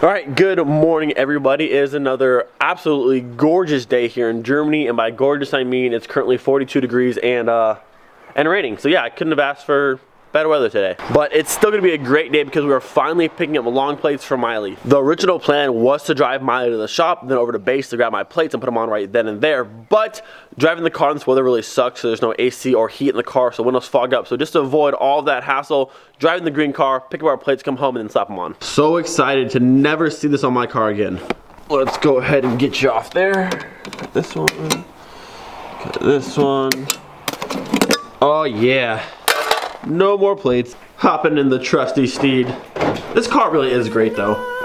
Alright, good morning everybody. It is another absolutely gorgeous day here in Germany, and by gorgeous I mean it's currently 42 degrees and raining. So yeah, I couldn't have asked for better weather today. But it's still gonna be a great day because we are finally picking up long plates for Miley. The original plan was to drive Miley to the shop, then over to base to grab my plates and put them on right then and there. But driving the car in this weather really sucks, so there's no AC or heat in the car, so windows fog up. So just to avoid all of that hassle, driving the green car, pick up our plates, come home, and then slap them on. So excited to never see this on my car again. Let's go ahead and get you off there. Got this one. Got this one. Oh yeah. No more plates. Hopping in the trusty steed. This car really is great though.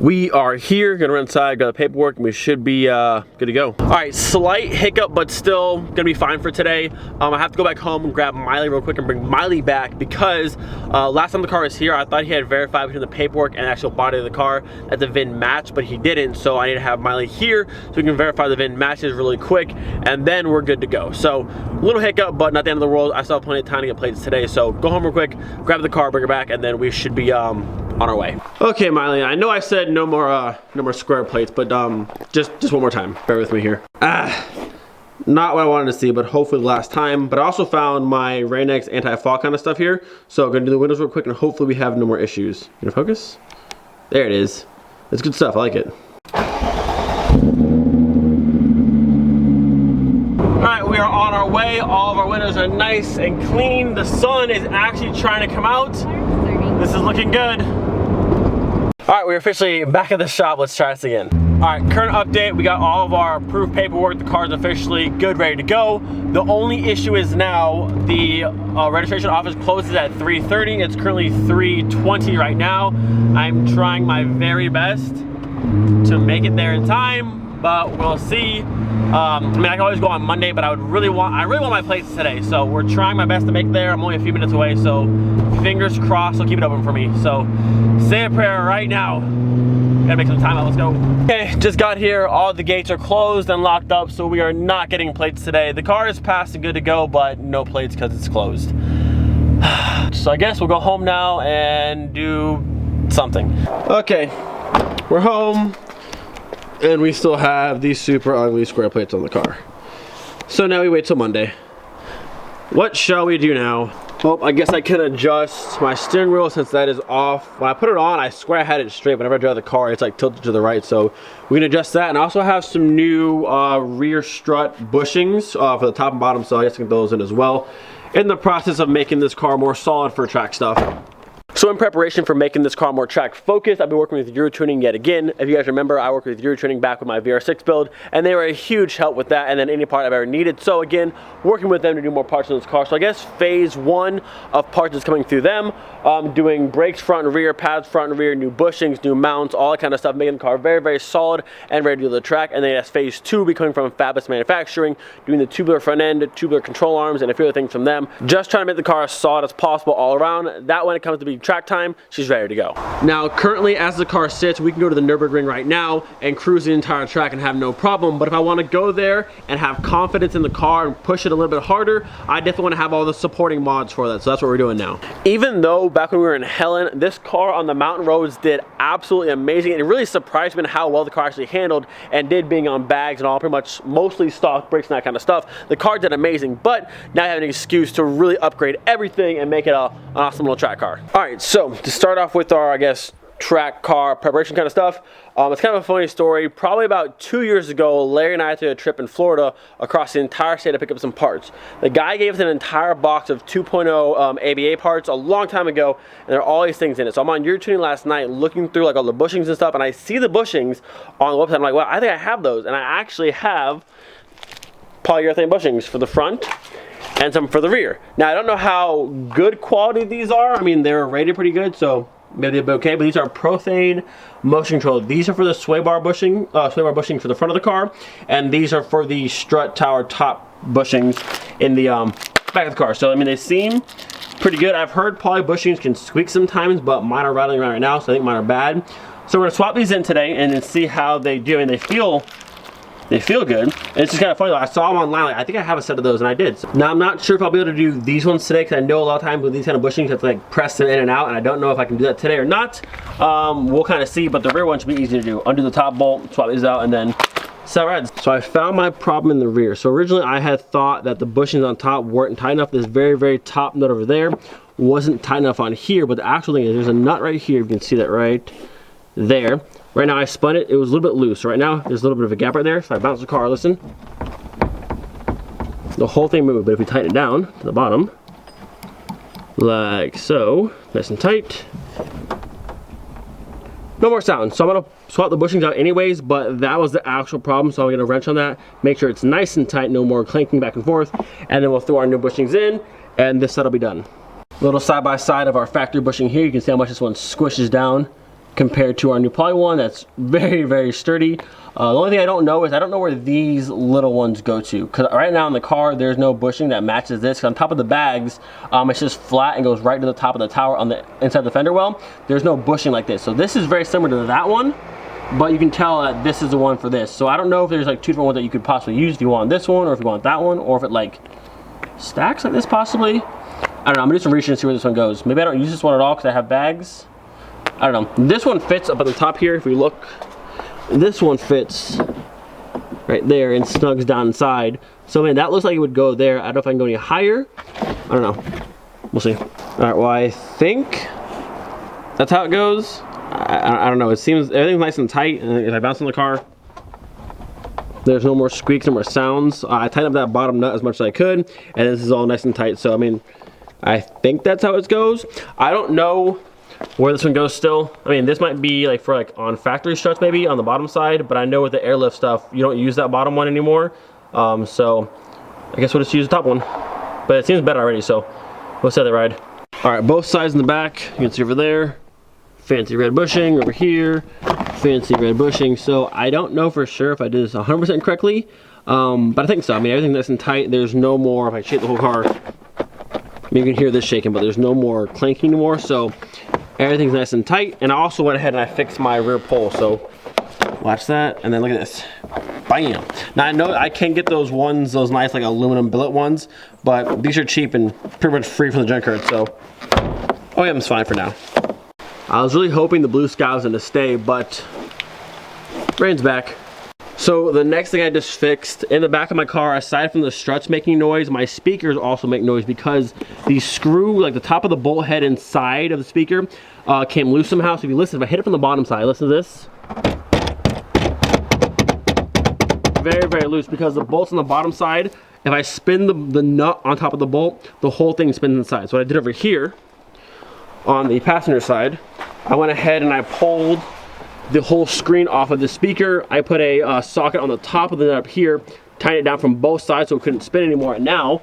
We are here, gonna run inside, got the paperwork, and we should be good to go. All right, slight hiccup, but still gonna be fine for today. I have to go back home and grab Miley real quick and bring Miley back because last time the car was here, I thought he had verified between the paperwork and the actual body of the car that the VIN matched, but he didn't, so I need to have Miley here so we can verify the VIN matches really quick, and then we're good to go. So, a little hiccup, but not the end of the world. I still have plenty of time to get plates today, so go home real quick, grab the car, bring her back, and then we should be on our way. Okay, Miley, I know I said no more square plates, but just one more time. Bear with me here. Not what I wanted to see, but hopefully the last time. But I also found my Rain-X anti-fog kind of stuff here. So I'm gonna do the windows real quick and hopefully we have no more issues. Gonna focus? There it is. It's good stuff, I like it. Alright, we are on our way. All of our windows are nice and clean. The sun is actually trying to come out. This is looking good. Alright, we're officially back at the shop. Let's try this again. Alright, current update. We got all of our approved paperwork. The car's officially good, ready to go. The only issue is now the registration office closes at 3:30. It's currently 3:20 right now. I'm trying my very best to make it there in time, but we'll see. I mean, I can always go on Monday, but I really want my plates today. So we're trying my best to make it there. I'm only a few minutes away, so fingers crossed they'll keep it open for me. So say a prayer right now. Gotta make some time out, let's go. Okay, just got here. All the gates are closed and locked up, so we are not getting plates today. The car is passed and good to go, but no plates because it's closed. So I guess we'll go home now and do something. Okay, we're home. And we still have these super ugly square plates on the car. So now we wait till Monday. What shall we do now? Well, I guess I can adjust my steering wheel since that is off. When I put it on, I swear I had it straight. Whenever I drive the car, it's like tilted to the right. So we can adjust that. And I also have some new rear strut bushings for the top and bottom. So I guess I can throw those in as well. In the process of making this car more solid for track stuff. So in preparation for making this car more track focused, I've been working with Euro Tuning yet again. If you guys remember, I worked with Euro Tuning back with my VR6 build, and they were a huge help with that and then any part I've ever needed. So again, working with them to do more parts on this car. So I guess phase one of parts is coming through them, doing brakes front and rear, pads front and rear, new bushings, new mounts, all that kind of stuff, making the car very, very solid and ready to do the track. And then as phase two, be coming from Fabless Manufacturing, doing the tubular front end, tubular control arms, and a few other things from them. Just trying to make the car as solid as possible all around. That when it comes to being track time, she's ready to go. Now currently as the car sits, we can go to the Nürburgring right now and cruise the entire track and have no problem. But if I want to go there and have confidence in the car and push it a little bit harder, I definitely want to have all the supporting mods for that. So that's what we're doing now. Even though back when we were in Helen, this car on the mountain roads did absolutely amazing, and it really surprised me how well the car actually handled and did, being on bags and all, pretty much mostly stock brakes and that kind of stuff. The car did amazing, but now I have an excuse to really upgrade everything and make it an awesome little track car. All right, so to start off with our, I guess, track car preparation kind of stuff, it's kind of a funny story. Probably about 2 years ago, Larry and I took a trip in Florida across the entire state to pick up some parts. The guy gave us an entire box of 2.0 ABA parts a long time ago, and there are all these things in it. So I'm on Euro Tuning last night looking through like all the bushings and stuff, and I see the bushings on the website. I'm like, well, I think I have those, and I actually have polyurethane bushings for the front and some for the rear. Now I don't know how good quality these are. I mean, they're rated pretty good, so maybe they'll be okay, but these are Prothane motion control. These are for the sway bar bushing for the front of the car, and these are for the strut tower top bushings in the back of the car. So I mean, they seem pretty good. I've heard poly bushings can squeak sometimes, but mine are rattling around right now, so I think mine are bad. So we're gonna swap these in today and then see how they do. And they feel good. And it's just kind of funny, I saw them online, like, I think I have a set of those, and I did. So now I'm not sure if I'll be able to do these ones today, because I know a lot of times with these kind of bushings, you have to like press them in and out, and I don't know if I can do that today or not. We'll kind of see, but the rear one should be easy to do. Undo the top bolt, swap these out, and then see how it rides. So I found my problem in the rear. So originally I had thought that the bushings on top weren't tight enough. This very, very top nut over there wasn't tight enough on here, but the actual thing is there's a nut right here, you can see that right there. Right now I spun it, it was a little bit loose. So right now there's a little bit of a gap right there. If I bounce the car, listen. The whole thing moved, but if we tighten it down to the bottom, like so, nice and tight, no more sound. So I'm gonna swap the bushings out anyways, but that was the actual problem. So I'm gonna wrench on that, make sure it's nice and tight, no more clanking back and forth, and then we'll throw our new bushings in, and this set will be done. Little side by side of our factory bushing here. You can see how much this one squishes down compared to our new poly one. That's very, very sturdy. The only thing I don't know is I don't know where these little ones go to, because right now in the car there's no bushing that matches this. On top of the bags, it's just flat and goes right to the top of the tower on the inside of the fender well. There's no bushing like this, so this is very similar to that one, but you can tell that this is the one for this. So I don't know if there's like two different ones that you could possibly use if you want this one or if you want that one, or if it like stacks like this possibly. I don't know. I'm gonna do some research and see where this one goes. Maybe I don't use this one at all because I have bags. I don't know. This one fits up at the top here. If we look, this one fits right there and snugs down inside. So man, that looks like it would go there. I don't know if I can go any higher. I don't know. We'll see. All right. Well, I think that's how it goes. I don't know. It seems everything's nice and tight. And if I bounce on the car, there's no more squeaks, no more sounds. I tightened up that bottom nut as much as I could, and this is all nice and tight. So I mean, I think that's how it goes. I don't know where this one goes still. I mean, this might be like for like on factory struts maybe on the bottom side, but I know with the airlift stuff you don't use that bottom one anymore. So I guess we'll just use the top one, but it seems better already, so we'll set the ride. All right, both sides in the back, you can see over there, fancy red bushing. Over here, fancy red bushing. So I don't know for sure if I did this 100% correctly, but I think so. I mean, everything's nice and tight. There's no more, if I shake the whole car, you can hear this shaking, but there's no more clanking anymore. So everything's nice and tight. And I also went ahead and I fixed my rear pole. So watch that, and then look at this. Bam. Now I know I can get those ones, those nice like aluminum billet ones, but these are cheap and pretty much free from the junkyard. So OEM's fine for now. I was really hoping the blue sky was gonna stay, but rain's back. So the next thing I just fixed in the back of my car, aside from the struts making noise, my speakers also make noise because the screw, like the top of the bolt head inside of the speaker, came loose somehow. So if you listen, if I hit it from the bottom side, listen to this. Very, very loose because the bolt's on the bottom side. If I spin the nut on top of the bolt, the whole thing spins inside. So what I did over here on the passenger side, I went ahead and I pulled the whole screen off of the speaker. I put a socket on the top of the nut up here, tightened it down from both sides so it couldn't spin anymore, and now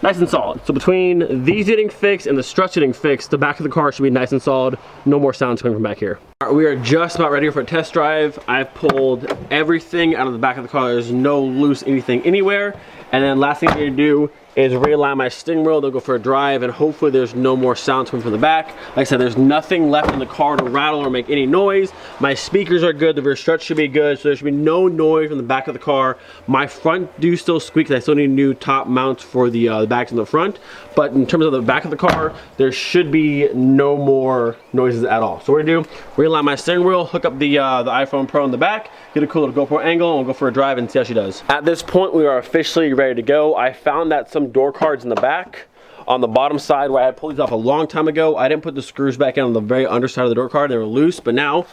nice and solid. So between these getting fixed and the struts getting fixed, the back of the car should be nice and solid. No more sounds coming from back here. All right, we are just about ready for a test drive. I've pulled everything out of the back of the car. There's no loose anything anywhere. And then last thing I'm gonna do is realign my steering wheel. They'll go for a drive, and hopefully there's no more sounds coming from the back. Like I said, there's nothing left in the car to rattle or make any noise. My speakers are good, the rear struts should be good, so there should be no noise from the back of the car. My front do still squeak, because I still need new top mounts for the bags in the front. But in terms of the back of the car, there should be no more noises at all. So what we're gonna do, realign my steering wheel, hook up the iPhone Pro in the back, get a cool little GoPro angle, and we'll go for a drive and see how she does. At this point, we are officially ready to go. I found that some door cards in the back on the bottom side where I had pulled these off a long time ago. I didn't put the screws back in on the very underside of the door card. They were loose, but now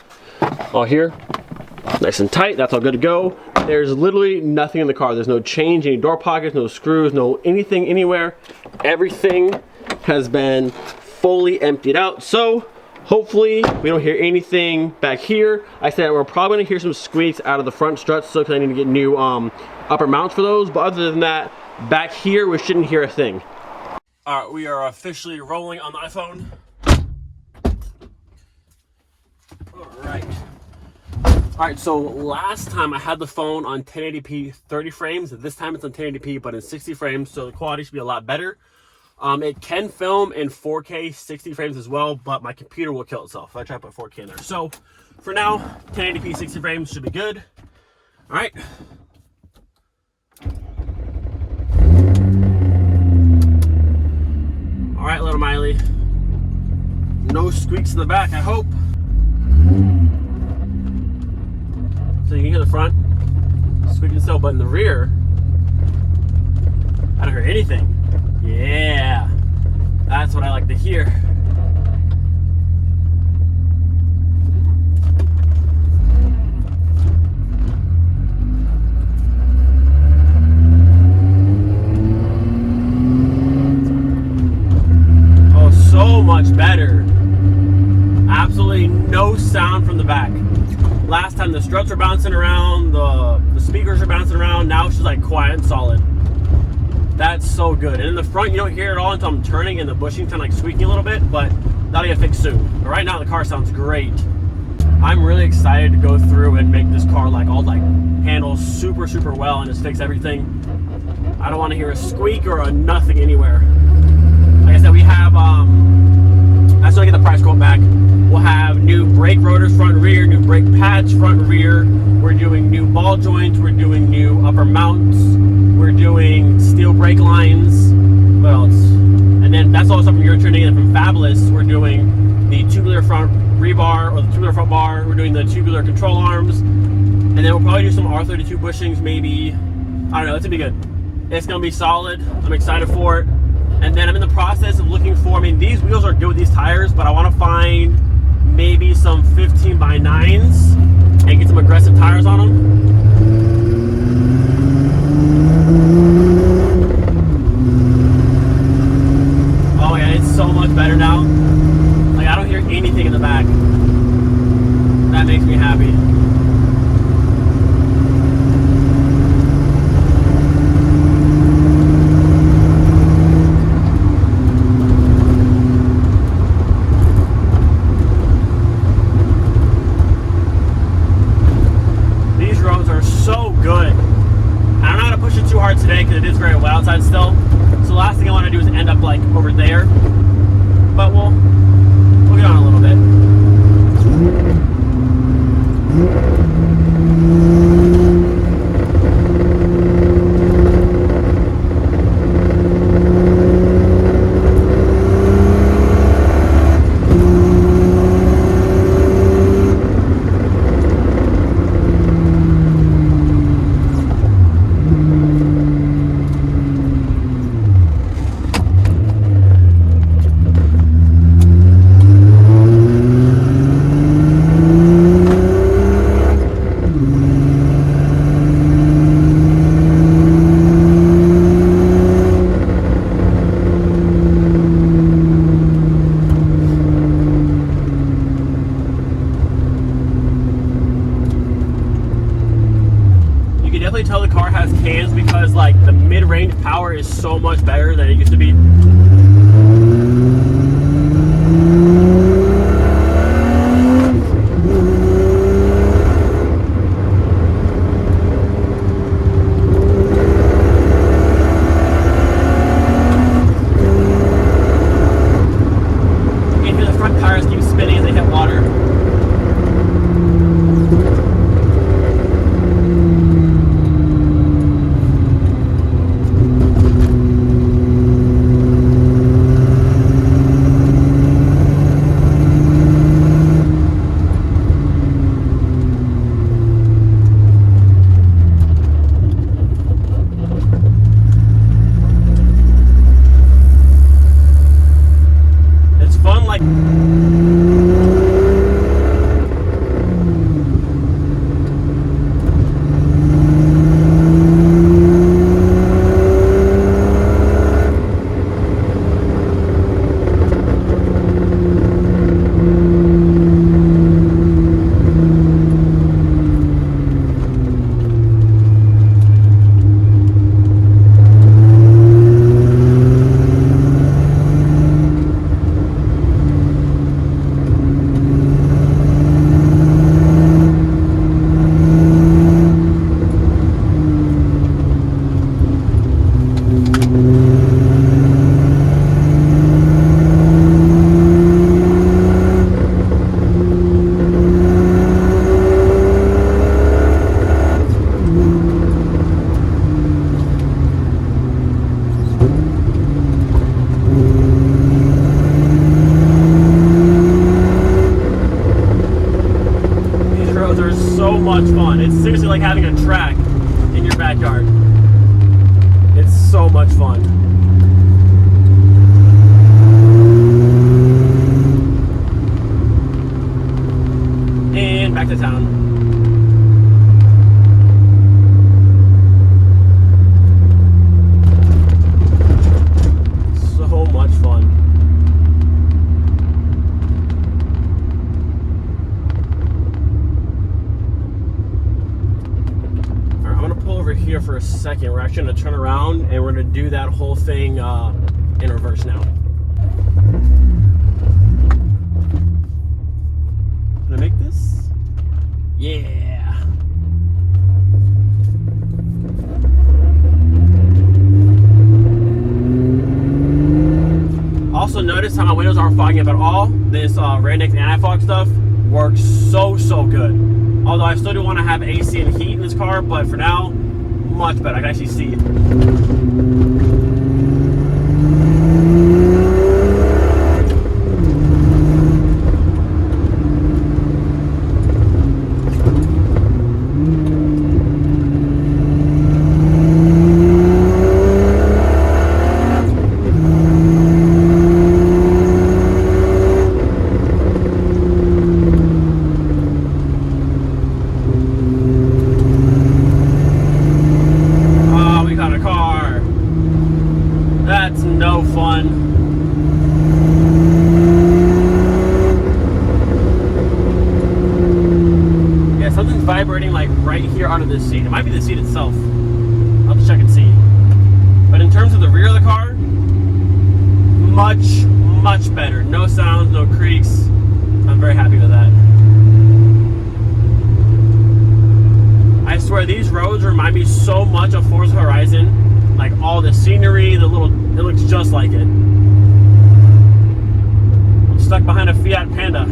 all here, nice and tight. That's all good to go. There's literally nothing in the car. There's no change, any door pockets, no screws, no anything anywhere. Everything has been fully emptied out. So hopefully we don't hear anything back here. I said we're probably gonna hear some squeaks out of the front struts, so because I need to get new upper mounts for those. But other than that, back here we shouldn't hear a thing. All right, we are officially rolling on the iPhone. All All right, so last time I had the phone on 1080p 30 frames. This time it's on 1080p, but in 60 frames, so the quality should be a lot better. It can film in 4K 60 frames as well, but my computer will kill itself if I try to put 4K in there. So for now, 1080p 60 frames should be good. All right. All right, little Miley. No squeaks in the back, I hope. So you can hear the front squeaking still, but in the rear, I don't hear anything. Yeah, that's what I like to hear. Oh, so much better. Absolutely no sound from the back. Last time the struts were bouncing around, the speakers are bouncing around. Now it's just like quiet and solid. That's so good. And in the front, you don't hear it all until I'm turning and the bushing kind of like squeaking a little bit, but that'll get fixed soon. But right now the car sounds great. I'm really excited to go through and make this car like all like handle super, super well and just fix everything. I don't want to hear a squeak or a nothing anywhere. Like I said, we have, I still get the price quote back. We'll have new brake rotors front and rear, new brake pads front and rear. We're doing new ball joints. We're doing new upper mounts. We're doing steel brake lines. What else? And then that's all stuff from Eurotrending. And from Fabulous, we're doing the tubular front rebar or the tubular front bar. We're doing the tubular control arms. And then we'll probably do some R32 bushings, maybe. I don't know. It's gonna be good. It's gonna be solid. I'm excited for it. And then I'm in the process of looking for, I mean, these wheels are good with these tires, but I want to find maybe some 15x9s and get some aggressive tires on them. Oh yeah, it's so much better now. Like, I don't hear anything in the back. That makes me happy. Today because it is very wet outside still, so the last thing I want to do is end up like over there, but we'll get on a little bit. Tell the car has cans because like the mid-range power is so much better than it used to be. And the front tires keep spinning as they hit water. much fun. It's seriously like having a track in your backyard. It's so much fun. And back to town. So much fun. Alright, I'm gonna pull over here for a second. We're actually gonna turn around and we're gonna do that whole thing in reverse now. Can I make this? Yeah. Also notice how my windows aren't fogging up at all. This Radix anti-fog stuff works so good. Although I still do want to have AC and heat in this car, but for now, much better. I can actually see it. Vibrating like right here under this seat. It might be the seat itself. I'll have to check and see. But in terms of the rear of the car, much better. No sounds, no creaks. I'm very happy with that. I swear these roads remind me so much of Forza Horizon. Like all the scenery, it looks just like it. I'm stuck behind a Fiat Panda.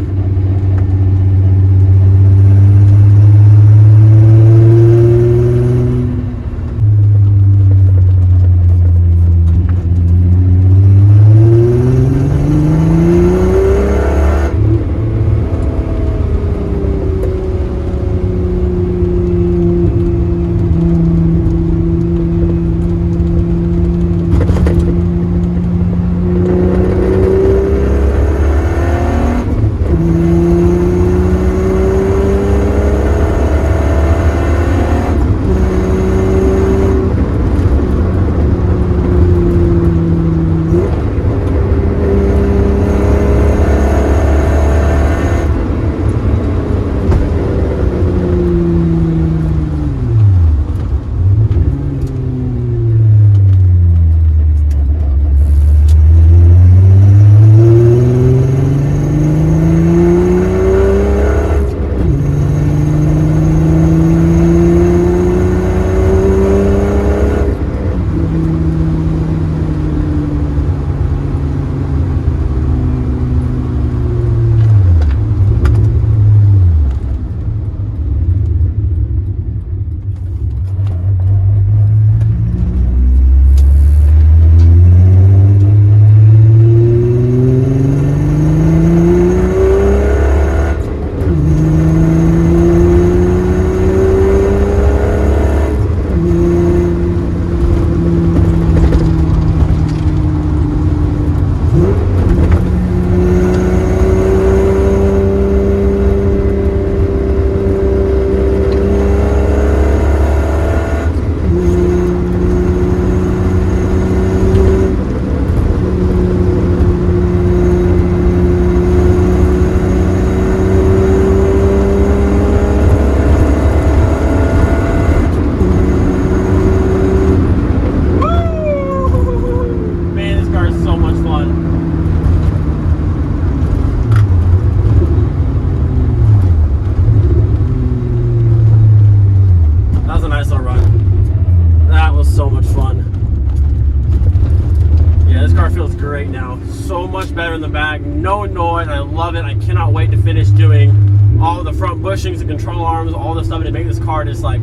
better in the back, no noise. I love it. I cannot wait to finish doing all the front bushings, the control arms, all the stuff to make this car just like,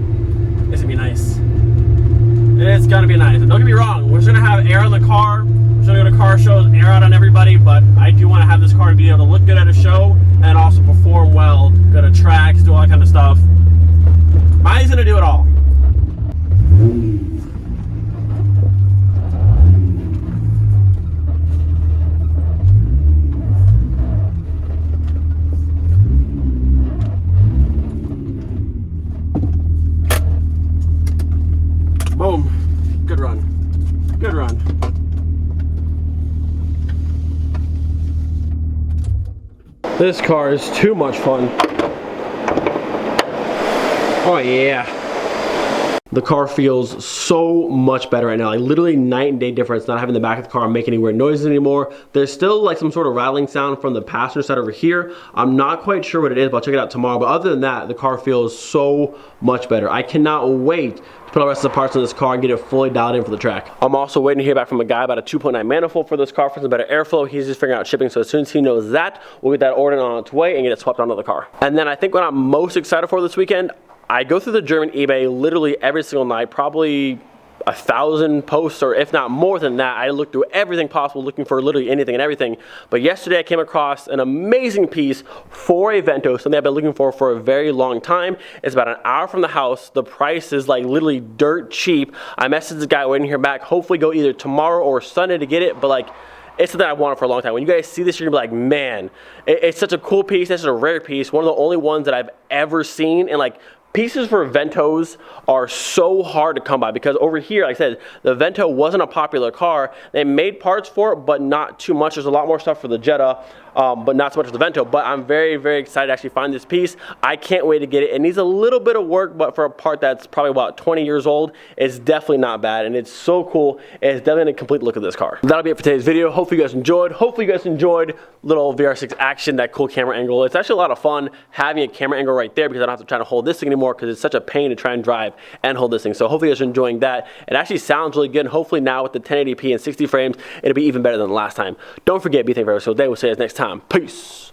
it's gonna be nice. It's gonna be nice. And don't get me wrong, we're just gonna have air in the car. We're gonna go to car shows, air out on everybody, but I do want to have this car to be able to look good at a show and also perform well, go to tracks, do all that kind of stuff. Miley's gonna do it all. Boom. Good run. Good run. This car is too much fun. Oh yeah. The car feels so much better right now, like literally night and day difference, not having the back of the car make any weird noises anymore. There's still like some sort of rattling sound from the passenger side over here. I'm not quite sure what it is, but I'll check it out tomorrow. But other than that, the car feels so much better. I cannot wait to put all the rest of the parts in this car and get it fully dialed in for the track. I'm also waiting to hear back from a guy about a 2.9 manifold for this car for some better airflow. He's just figuring out shipping, so as soon as he knows that, we'll get that ordered on its way and get it swapped onto the car. And then I think what I'm most excited for this weekend, I go through the German eBay literally every single night, probably 1,000 posts, or if not more than that. I look through everything possible looking for literally anything and everything. But yesterday I came across an amazing piece for a Vento, something I've been looking for a very long time. It's about an hour from the house. The price is like literally dirt cheap. I messaged the guy waiting to hear back. Hopefully go either tomorrow or Sunday to get it, but like, it's something I've wanted for a long time. When you guys see this, you're gonna be like, man, it's such a cool piece. It's a rare piece. One of the only ones that I've ever seen. And like, pieces for Ventos are so hard to come by because over here, like I said, the Vento wasn't a popular car. They made parts for it, but not too much. There's a lot more stuff for the Jetta, but not so much for the Vento. But I'm very, very excited to actually find this piece. I can't wait to get it. It needs a little bit of work, but for a part that's probably about 20 years old, it's definitely not bad. And it's so cool. It's definitely a complete look at this car. That'll be it for today's video. Hopefully you guys enjoyed. Hopefully you guys enjoyed little VR6 action, that cool camera angle. It's actually a lot of fun having a camera angle right there because I don't have to try to hold this thing anymore because it's such a pain to try and drive and hold this thing. So hopefully you guys are enjoying that. It actually sounds really good. And hopefully now with the 1080p and 60 frames, it'll be even better than the last time. Don't forget, be thankful every single day. We'll see you guys next time. Peace.